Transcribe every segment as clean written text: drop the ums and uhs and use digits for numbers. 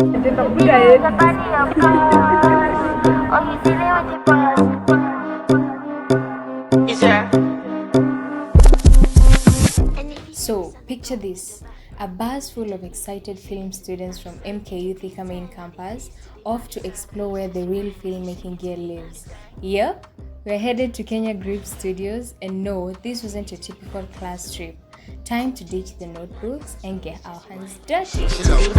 So, picture this, a bus full of excited film students from MKU Thika main campus off to explore where the real filmmaking gear lives. Yep, we're headed to Kenya Grip Studios, and no, this wasn't a typical class trip. Time to ditch the notebooks and get our hands dirty. She love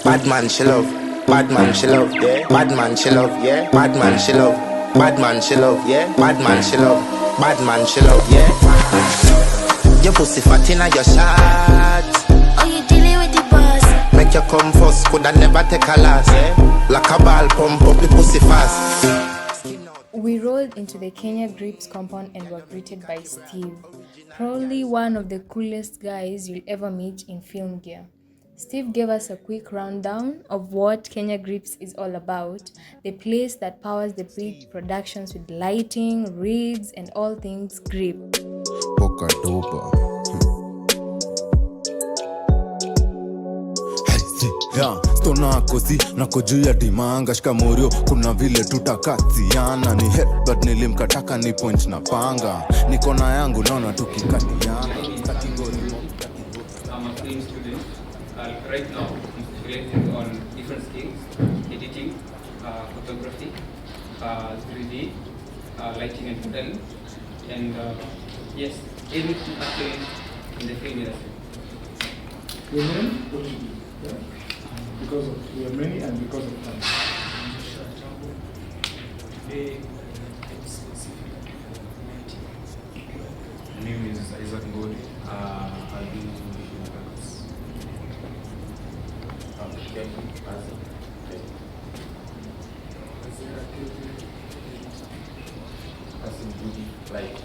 bad man, she love bad man, she love, yeah. Bad man, she love, yeah. Bad man, she love, bad man, she love, yeah. Bad man, she love, bad man, she love, yeah. Your pussy fat inna your shot. Oh, you dealing with the boss? Make you come first, coulda never take a last, yeah. Like a ball pump up the pussy fast. We rolled into the Kenya Grips compound and were greeted by Steve, probably one of the coolest guys you'll ever meet in film gear. Steve gave us a quick rundown of what Kenya Grips is all about, the place that powers the big productions with lighting, rigs, and all things grip. Boca dopa. Stona kosi nako juu ya dimanga shikamorio kuna vile tutakatiana ni headbutt nilimkataka ni point na panga niko na yangu naona tukikatiana category I'm a film student. Right now I'm selected on different skills: editing, photography, 3D, lighting and modeling, and yes, aiming to tackle in the film industry. Women, what do you do? Yeah? Because of we are many and because of time. My name is Isaac Ngodi. I do records. Like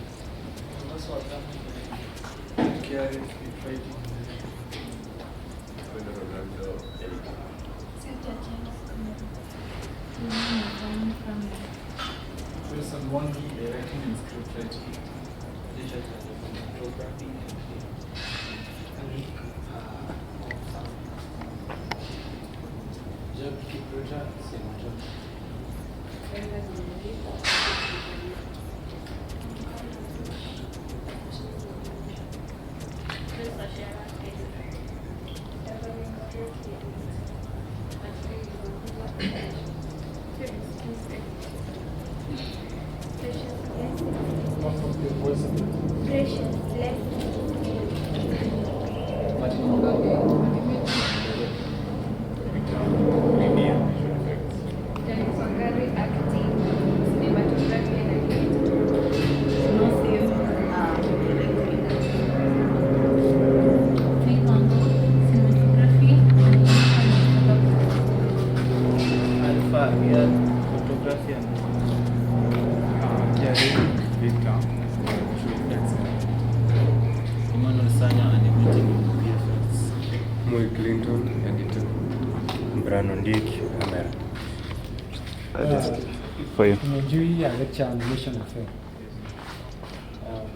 There's one directing and script writing. Photography Most of your voice of it. Precious, less. Dennis Wangari, acting, cinematography, and editing. No film, cinematography, Alpha, photography and Victor. Emmanuel Sanya animating VFX. Moi Clinton, editor. Brandon Dick, camera. For you. Nigeria lecture animation affair.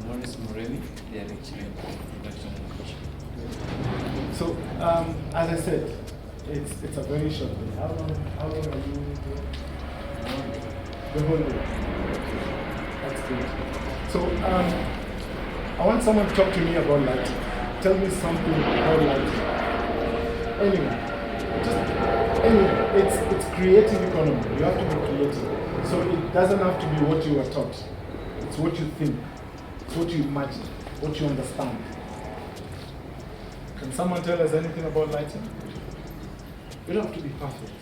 Maurice Morelli, direction and production animation. So, as I said, it's a very short day. How long are you here? The whole day. That's good. So, I want someone to talk to me about lighting. Tell me something about lighting. Anyway, just anyway. It's creative economy. You have to be creative. So it doesn't have to be what you were taught. It's what you think. It's what you imagine. What you understand. Can someone tell us anything about lighting? You don't have to be perfect.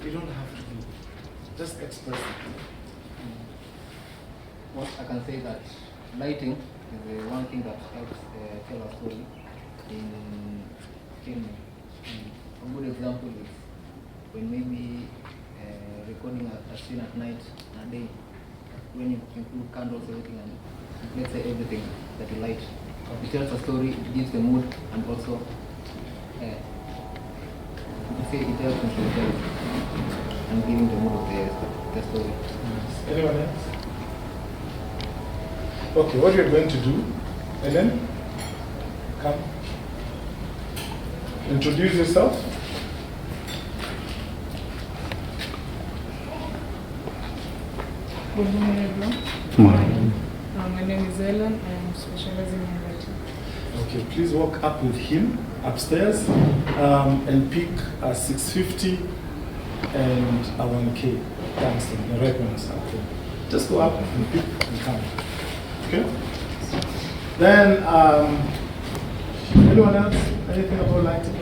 You don't have to be. Just express it. Well, I can say that lighting is the one thing that helps tell a story in filming. A good example is when maybe recording a scene at night and day, when you include candles, everything, and let's say everything that you light. It tells a story, it gives the mood, and also you say it helps in storytelling and giving the mood of the story. Anyone else? Okay, what you're going to do, Ellen, come. Introduce yourself. Good morning, everyone. My name is Ellen. I am specializing in writing. Okay, please walk up with him upstairs and pick a 650 and a 1K. Tungsten, the red ones up there. Just go up and pick and count. Okay? Then, anyone else? Anything about lighting?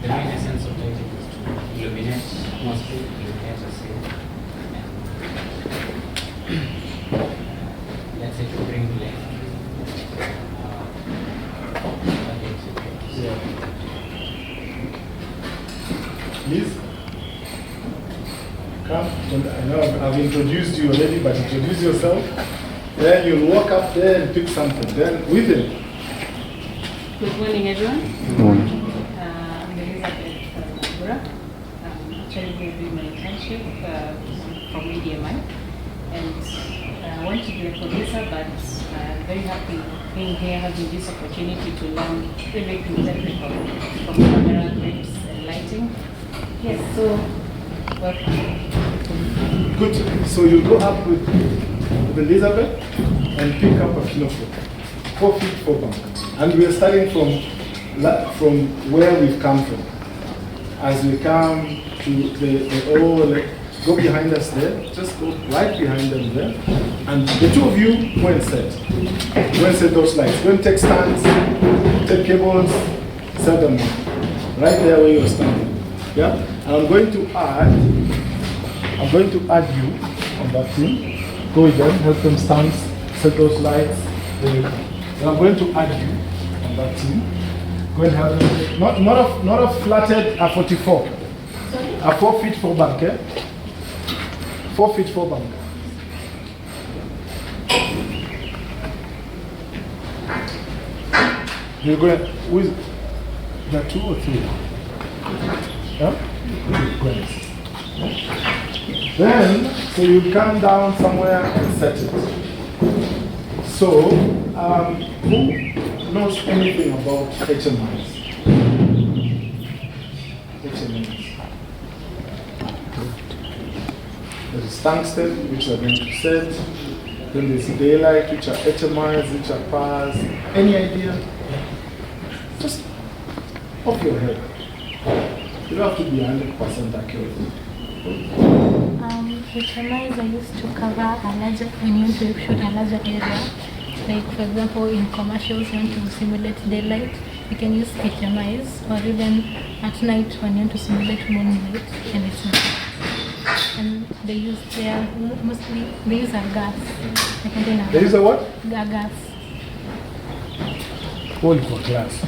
The main essence of lighting is to illuminate, mostly illuminate the scene. And let's say to bring light. Yeah. Please come. I know I've introduced you already, but introduce yourself. Then you'll walk up there and pick something. Then with him. Good morning, everyone. I'm Elizabeth Mabura. I'm actually doing my internship from EDMI. And I want to be a producer, but I'm very happy being here, having this opportunity to learn everything technical from camera, grips, and lighting. Yes, so welcome. Good. So you go up with Elizabeth and pick up a kilofoot. 4 feet 4 bank. And we are starting from where we've come from. As we come to the old, go behind us there. Just go right behind them there. And the two of you go and set. Go and set those lights. Go and take stands, take cables, set them right there where you're standing. Yeah? And I'm going to add you on that team. Go with them, help them stand, set those lights. Then you come. Then I'm going to add you on that team. Go and help them. Not a flatted a 44. Sorry? A 4 feet 4 bank, eh? 4 feet 4 bank. You're going with the 2 or 3? Yeah? Great. Then, so you come down somewhere and set it. So, who knows anything about HMIs? HMIs. There is tungsten, which are going to set. Then there's daylight, which are HMIs, which are PARs. Any idea? Just off your head. You don't have to be 100% accurate. HMIs are used to cover a larger, when you want to shoot a larger area. Like for example, in commercials, you want to simulate daylight, you can use HMIs, or even at night when you want to simulate moonlight, and it's not. And they use mostly they use a gas. They use a what? A gas. Hold for class.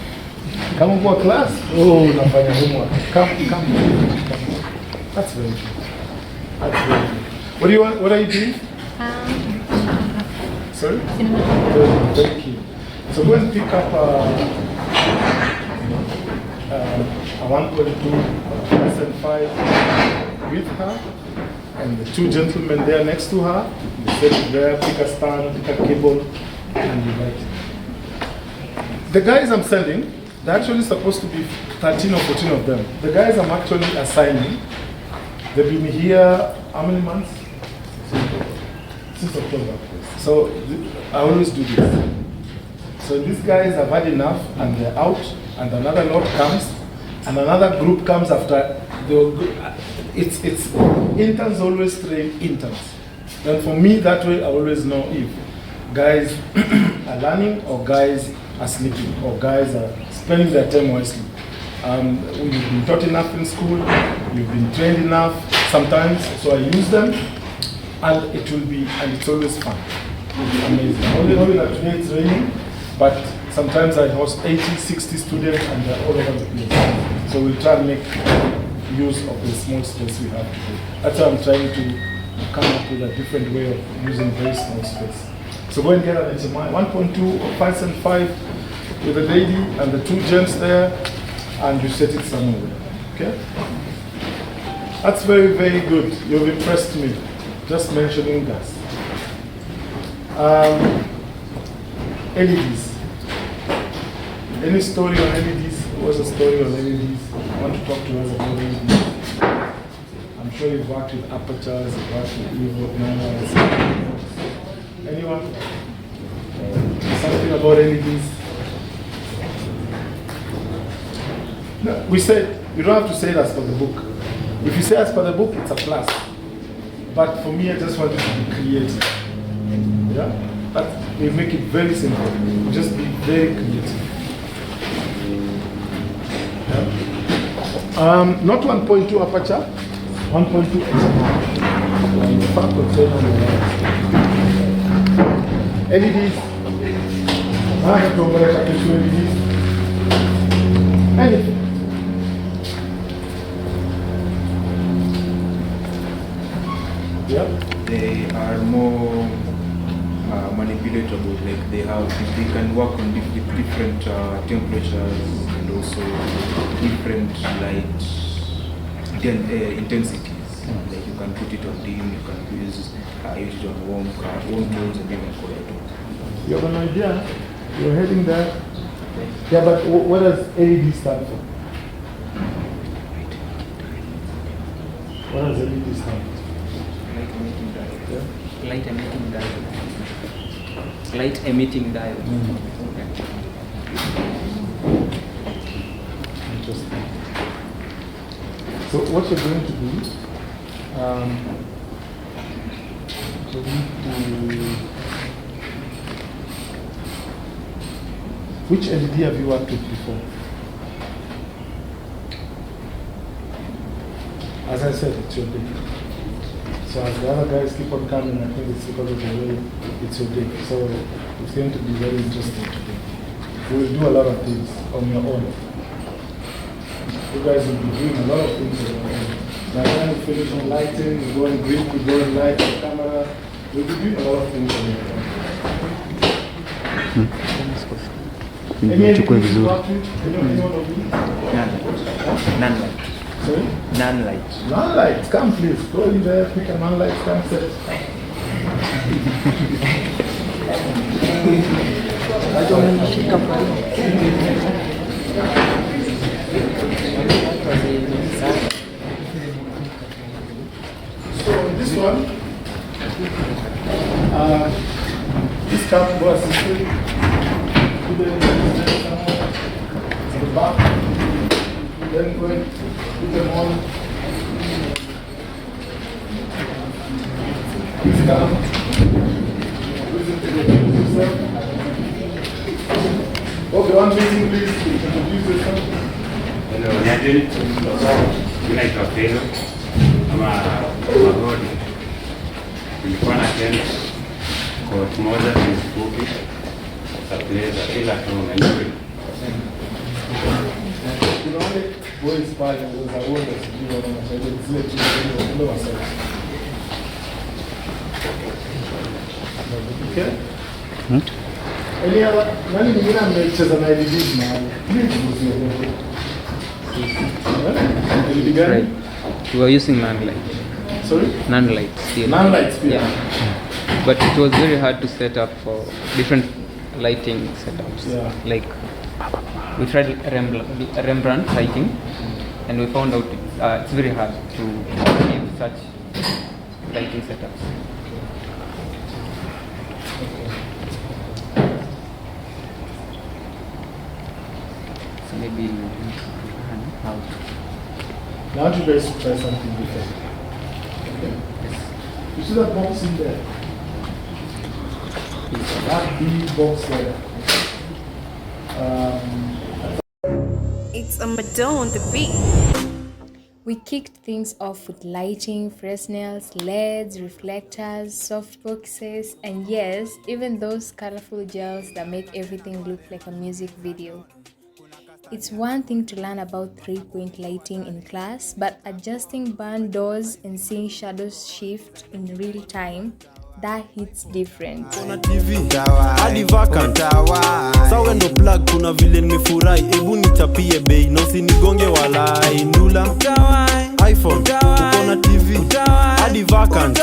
Come for class? Oh, nafanya homework. Come. That's very good. That's very good. What do you want? What are you doing? Sorry? Very key. So go and pick up a 1.2 SM5 with her, and the 2 gentlemen there next to her. You set it there, pick a stand, pick a cable, and you light it. The guys I'm sending, they're actually supposed to be 13 or 14 of them. The guys I'm actually assigning, they've been here how many months? Since October. So I always do this. So these guys have had enough and they're out, and another lot comes, and another group comes after. It's interns always train interns. And for me, that way I always know if guys are learning or guys are sleeping or guys are spending their time wisely. You've been taught enough in school, you've been trained enough sometimes, so I use them, and it's always fun. It's amazing. Only that today it's raining, but sometimes I host 80, 60 students and they're all over the place. So we'll try and make use of the small space we have today. That's why I'm trying to come up with a different way of using very small space. So go and get an HMI 1.2 5 and 5 with a lady and the 2 gents there, and you set it somewhere. Okay? That's very, very good. You've impressed me. Just mentioning that. LEDs. Any story on LEDs? was a story on LEDs? I want to talk to us about LEDs. I'm sure you've worked with apertures, you've worked with Evo, Nano, anyone? Something about LEDs? No, we said, you don't have to say it as per the book. If you say as per the book, it's a plus. But for me, I just want you to be creative. Yeah? But we make it very simple. We just be very creative. Yeah? Not 1.2 aperture, 1.2 LEDs. I have to LEDs. Anything. Yeah. They are more manipulatable, like they can work on different temperatures and also different light intensities. Like you can put it on dim, you can use it on warm tones and even cold tones. You have an idea? You're heading there. Yeah, but what does LED stand for? What does LED stand for? Light emitting diode. Light emitting diode. Okay. Interesting. So what you're going to do, you need to. Which LED have you worked with before? As I said, it's your day. So as the other guys keep on coming, I think it's because of the way it's your day. So it's going to be very interesting today. You will do a lot of things on your own. You guys will be doing a lot of things on your own. By the time you finish on lighting, you go and grip, you go and light the camera. You'll be doing a lot of things on your own. Nichukue vizuri. Non-light. Sorry? Non-light. Non-light. Come please. Go in there, pick a non-light, come set. So this one, this camp was assisted. The back, then put them on. Please come. Okay, one meeting, please. Introduce yourself. Hello, Nyajin. Naitwa Pedro ama Magodi. Tulikuwa na tent court moja fupi. Tapleza ila tuna nzuri. Tunaone boys pale za wote sijui wanasaidia zile tu ndio wasaidia. Okay? Nani mwingine amecheza na LEDs mahali? LED gani? We were using non-light. Sorry? Non-light still. Non-light still. Yeah. But it was very hard to set up for different lighting setups. Yeah. Like we tried Rembrandt lighting, and we found out it's very hard to give such lighting setups. So maybe how to. Now you guys try something different. Okay. You see that box in there? That big box there. It's a Madonna on the beat. We kicked things off with lighting, Fresnels, LEDs, reflectors, softboxes, and yes, even those colorful gels that make everything look like a music video. It's one thing to learn about 3-point lighting in class, but adjusting barn doors and seeing shadows shift in real time, that hits different. Kuna TV hadi vacant sawa ndo plug kuna vile nimefurahi hebu nichapie bei na usinigonge wala indula iPhone uko na TV hadi vacant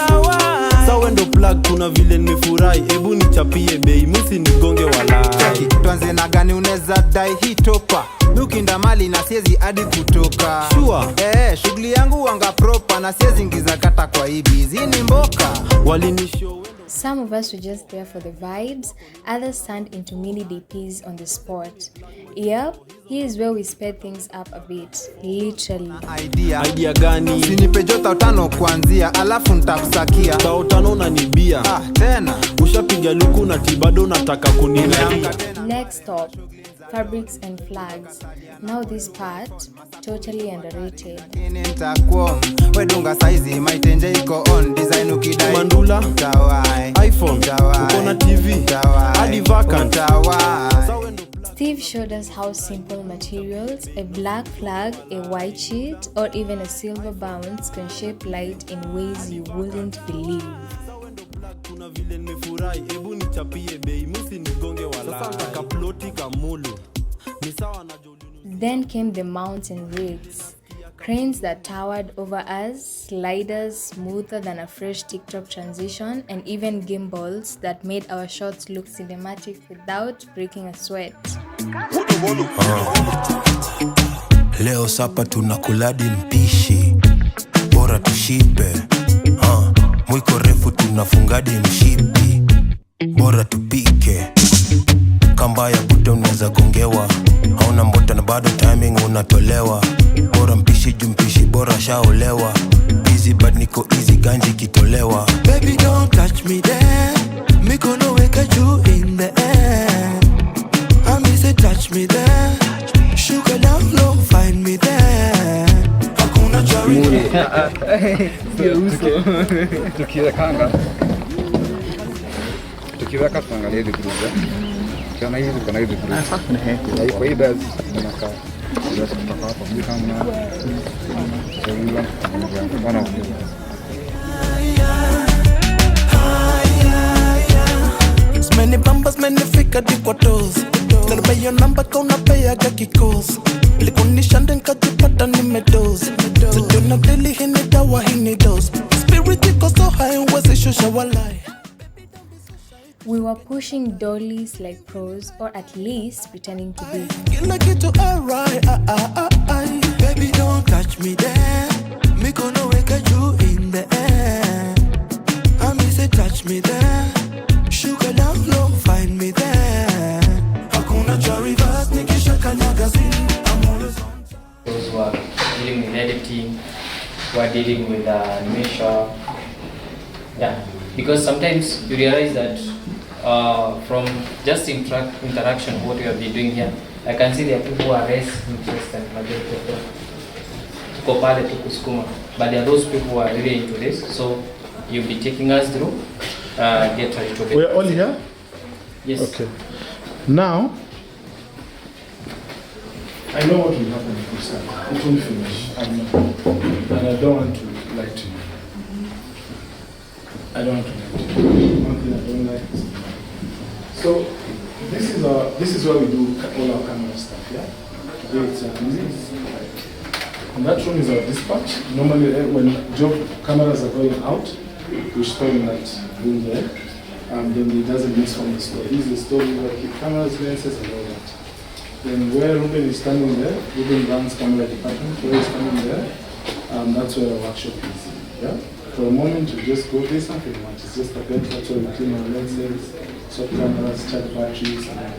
sawa ndo plug kuna vile nimefurahi, ebu nichapie bei, musi nigonge walai. Tuanze na gani unaweza dai hii topa? Nukinda mali na siezi hadi kutoka. Sure. Shughuli yangu wanga proper na siezi ingiza kata kwa hii busy ni mboka. Walinishow. Some of us were just there for the vibes, others turned into mini DPs on the spot. Yep, here is where we sped things up a bit, literally. Idea gani? Sinipe jota 5 kuanzia, alafu nitakusakia. Tao 5 unanibia. Tena. Ushapiga luku na tibado nataka kuniambia. Next stop, fabrics and flags. Now this part, totally underrated. Wedunga saizi, maitenje iko on, design ukidai. Mandula, Tawai. iPhone, ukona TV, hadi vacant. Steve showed us how simple materials, a black flag, a white sheet, or even a silver bounce can shape light in ways you wouldn't believe. Kuna vile nimefurahi, ebu nichapie bei, musi nigonge walai. Sasa nataka ploti kamulu. Ni sawa na Jolini. Then came the mountain rigs. Cranes that towered over us, sliders smoother than a fresh TikTok transition, and even gimbals that made our shots look cinematic without breaking a sweat. Leo sapa tunakuladi mpishi, bora tushibe. Mwiko refu tunafungadi mshipi, bora tupike. Kamba ya buta unaweza gongewa, hauna mbota na bado timing unatolewa. Bora mpishi jumpishi bora shaolewa, busy but niko easy ganji kitolewa. Baby don't touch me there, mikono weka juu in the air. I say touch me there, sugar down low find me there. Hakuna chari. Tukiweka tuangalie hivi gruza. Kana hivi kuna hivi gruza. Na kwa hii basi tunakaa. Ndio tutatoka hapo kama bwana. Many bambas, many fika dikwa toes. Tell me your number, kauna pay aga kikos. Likunisha nkajipata nimedoze. Sidona daily hini dawa hini dose. Spirit iko so high uwezi shusha walai. We were pushing dollies like pros, or at least pretending to be. Kila kitu alright, baby don't touch me there. Mikono weka juu in the air. I say touch me there. Sugar down low, find me there. Hakuna cha reverse, nikisha kanyaga zini. I'm always on time. Those who are dealing with editing, who are dealing with animation. Yeah, because sometimes you realize that from just interaction, what we have been doing here, I can see there are people who are less interested tuko pale tu kusukuma, but there are those people who are really into this, so you'll be taking us through. Get ready to be. We're all here? Yes. Okay. Now, I know what will happen if we start. It won't finish. I know. And I don't want to lie to you. I don't want to lie to you. One thing I don't like is so this is where we do all our camera stuff, yeah? Today it's music. And that room is our dispatch. Normally when job cameras are going out, we store in that room there. Then it doesn't miss from the store. This is the store where we keep cameras, lenses and all that. Then where Ruben is standing there, Ruben runs camera department, where he's standing there, that's where our workshop is. Yeah? For a moment you just go, there's something much. It's just a bed, that's where we clean our lenses, swap cameras, charge batteries, and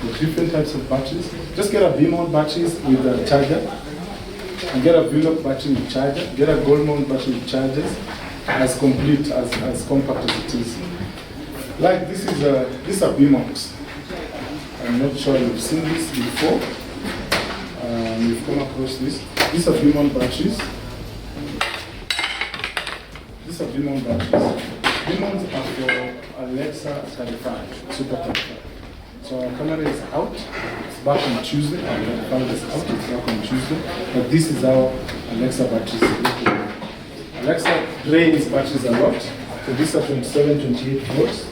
the different types of batteries. Just get a B-mount batteries with a charger, and get a V-lock battery with charger, get a gold mount battery with chargers, as complete, as compact as it is. Like these are B-mounts. I'm not sure you've seen this before. You've come across this. These are B-mount batteries. These are B-mount batteries. B-mounts are for Alexa 35, Super 35. So our camera is out. It's back on Tuesday. Our camera is out. It's back on Tuesday. But this is how Alexa batteries look. Alexa drains batteries a lot. So these are 27, 28 volts.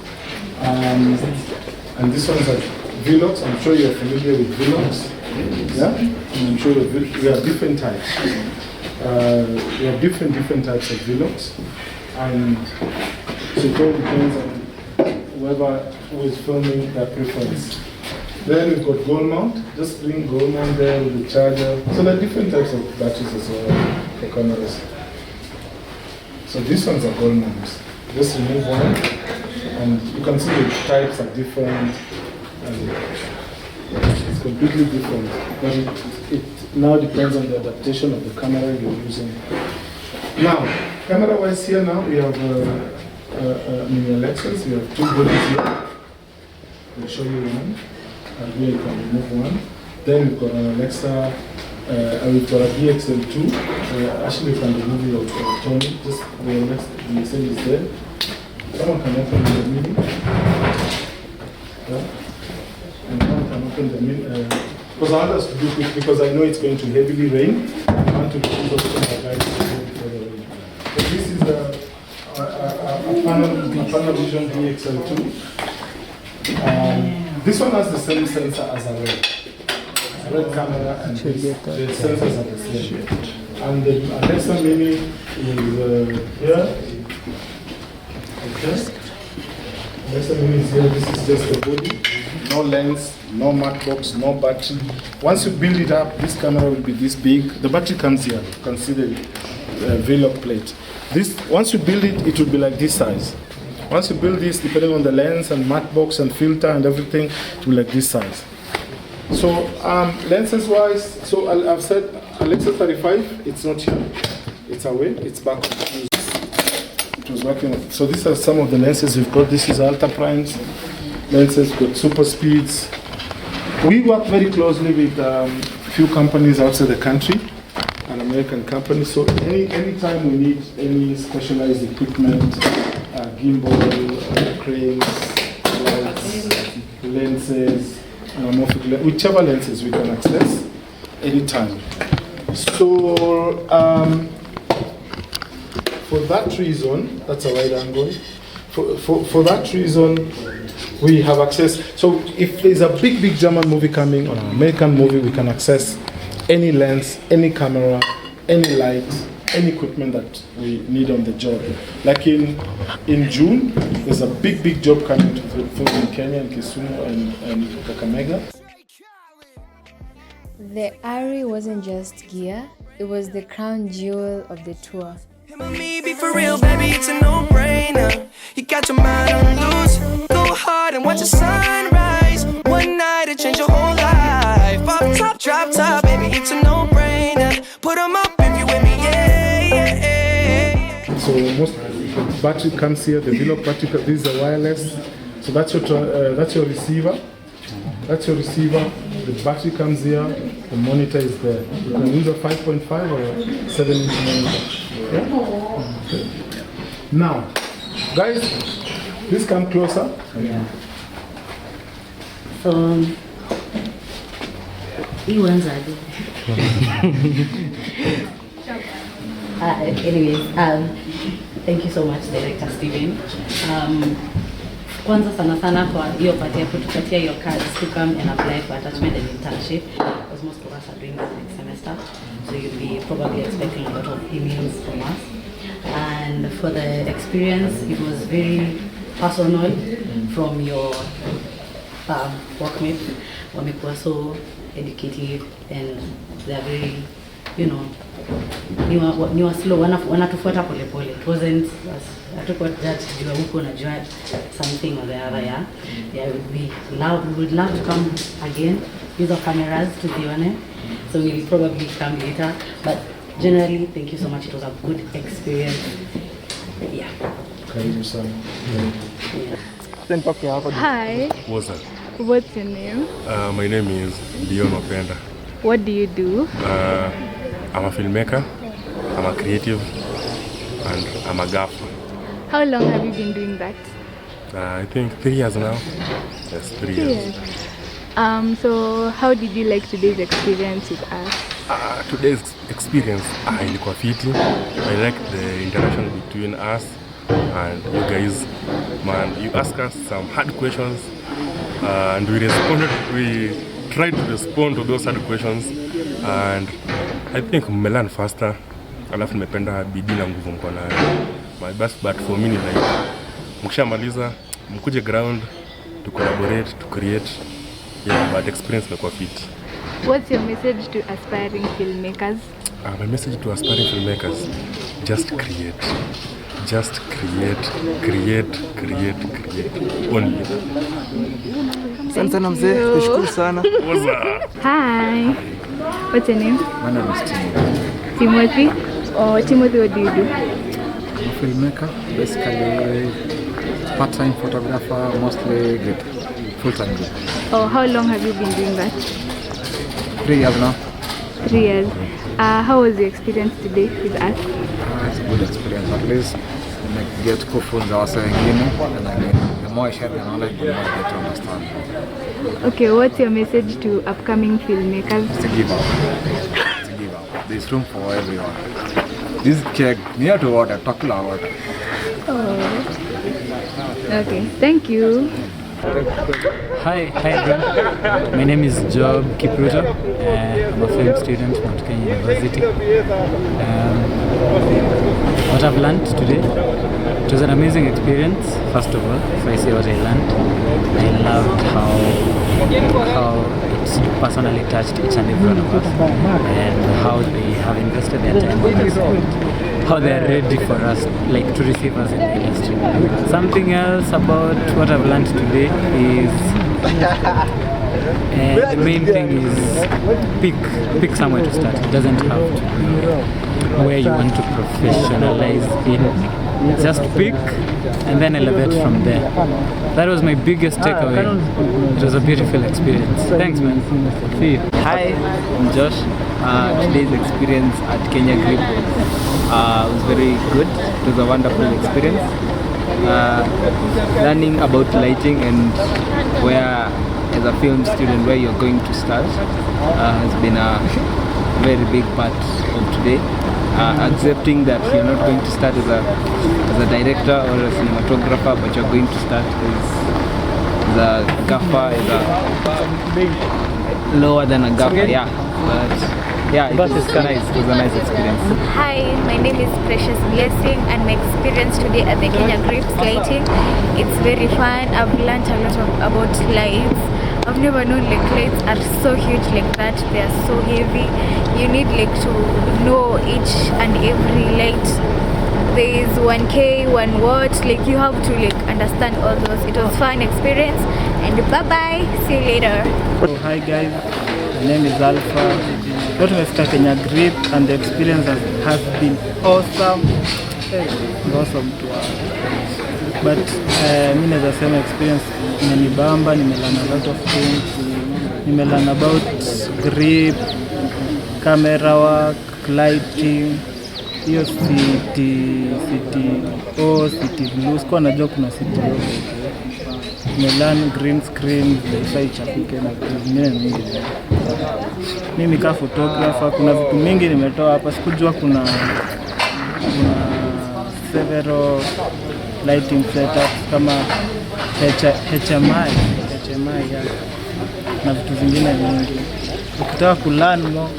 And this one's are V-locks. I'm sure you're familiar with V-locks. Yeah? And I'm sure we have different types. We have different types of V-locks. And So it all depends on whoever who is filming their preference. Then we've got goal mount. Just bring goal mount there with the charger. So there are different types of batteries as well for cameras. So these ones are goal mounts. Just remove one, and you can see the types are different. And it's completely different. But it now depends on the adaptation of the camera you're using. Now, camera-wise here now, we have mini Alexas. We have 2 bodies here. I'll show you one. And here you can remove one. Then we've got an Alexa, we've got a DXL2. Actually, you can remove your Tony. Just the Alexa, the DXL is there. Someone can open the mini. Yeah. And one can open the mini. Because I want us to do quick because I know it's going to heavily rain. I want to do the guys before the rain. So this is a Panavision DXL2. This one has the same sensor as a red camera, and the sensors are the same. And the Alexa Mini is here. Okay. Alexa Mini is here. This is just the body. No lens, no mat box, no battery. Once you build it up, this camera will be this big. The battery comes here. You can see the V-lock plate. Once you build it, it will be like this size. Once you build this, depending on the lens and mat box and filter and everything, it will be like this size. So lenses wise, so I've said Alexa 35, it's not here. It's away, it's back. It was working. So these are some of the lenses we've got. This is Ultra Primes lenses, got super speeds. We work very closely with a few companies outside the country, an American company. So anytime we need any specialized equipment, gimbal, cranes, lights, lenses, anamorphic whichever lenses we can access anytime. So for that reason, that's a wide angle. For that reason, we have access. So if there's a big German movie coming or an American movie, we can access any lens, any camera, any light, any equipment that we need on the job. Like in June, there's a big job coming to film in Kenya, in Kisumu and Kakamega. The Ari wasn't just gear, it was the crown jewel of the tour. Me be for real, baby, it's a no-brainer. You got your mind on loose. Go hard and watch the sunrise. One night it changed your whole life. Up top, drop top, baby, it's a no-brainer. Put 'em up if you with me, yeah. So most battery comes here, the V-lock battery, this is a wireless. So that's your receiver. That's your receiver. The battery comes here, the monitor is there. You can use a 5.5 or a 7-inch monitor. Yeah? Okay. Now, guys, please come closer. Yeah. So, you answered. Anyways, thank you so much, Director Steven. Kwanza sana kwa hiyo part ya kutupatia your cards to come and apply for attachment and internship, because most of us are doing that next semester, so you'll be probably expecting a lot of emails from us. And for the experience, it was very personal from your workmates. Wamekuwa so educative and they are very, you know, ni wa slow, wanatufuata pole pole. It wasn't hatukuwa judge jua huko na jua something or the other. Yeah, we would love to come again. Use our cameras to zione, so we'll probably come later, but generally thank you so much. It was a good experience. Yeah. Karibu sana. Hi. What's up? What's your name? My name is Dion Openda. What do you do? I'm a filmmaker, I'm a creative, and I'm a gaffer. How long have you been doing that? I think 3 years now. Yes, 3 years. So how did you like today's experience with us? Today's experience, ilikuwa fiti. I like the interaction between us and you guys. Man, you asked us some hard questions and we tried to respond to those hard questions, and I think mmelearn faster. Alafu nimependa bidii na nguvu mko nayo. My best but for me ni like mkishamaliza mkuje ground to collaborate, to create. Yeah, but experience imekuwa fiti. What's your message to aspiring filmmakers? My message to aspiring filmmakers, just create. Just create only. Asante sana mzee, nashukuru sana. Hi. What's your name? My name is Timothy. Oh, Timothy, what do you do? I'm a filmmaker, basically part-time photographer, mostly good, full-time good. Oh, how long have you been doing that? 3 years now. 3 years. How was your experience today with us? It's a good experience, at least get kufunza wase wengine, and again, the more I share the knowledge, the more I get to understand. Okay, what's your message to upcoming filmmakers? To give up. To give up. There's room for everyone. This keg, near to water, talk loud water. Oh. Okay, thank you. Hi everyone. My name is Job Kipruto. I'm a film student at Mount Kenya University. What I've learned today, it was an amazing experience. First of all, if I say what I learned, I loved how it personally touched each and every one of us, and how they have invested their time on us, and how they are ready for us, like to receive us in the industry. Something else about what I've learned today is the main thing is pick somewhere to start. It doesn't have to be where you want to professionalize in. Just pick and then elevate from there. That was my biggest takeaway. It was a beautiful experience. Thanks, man. See you. Hi, I'm Josh. Today's experience at Kenya Grip was very good. It was a wonderful experience. Learning about lighting and where, as a film student, where you're going to start has been a very big part of today. Accepting that you're not going to start as a director or a cinematographer, but you're going to start as a gaffer, as a lower than a gaffer. Yeah, but yeah, it was nice. It was a nice experience. Hi, my name is Precious Blessing, and my experience today at the Kenya Grips Lighting, it's very fun. I've learned a lot about lights. I've never known like lights are so huge like that. They are so heavy. You need like to know each and every light. There is 1K, 1 watt. Like you have to like understand all those. It was fun experience, and bye bye. See you later. So, hi guys, my name is Alpha. Got to Kenya Grip, and the experience has been awesome. Awesome to us. But mi naweza sema experience imenibamba, nimelearn a lot of things. Nimelearn about grip, camera work, lighting, hiyo city blue. Sikuwa najua kuna city blue. Nimelearn green screen, ifai chafike na vingine mingi. Mimi kama photographer, kuna vitu mingi nimetoa hapa. Sikujua kuna several lighting setups kama HMI ya na vitu zingine vingi. Ukitaka kulearn more,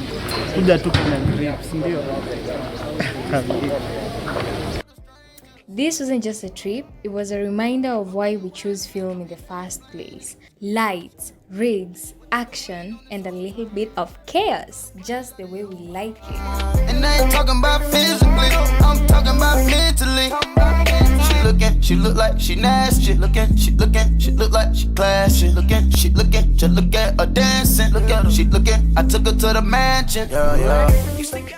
kuja tu kuna grips, ndio. This wasn't just a trip, it was a reminder of why we choose film in the first place. Lights, rigs, action, and a little bit of chaos, just the way we like it. And I ain't talking about physically, I'm talking about mentally. She look like she nasty. She look like she classy. Just look at her dancing. Look at her, she looking. I took her to the mansion. Yeah.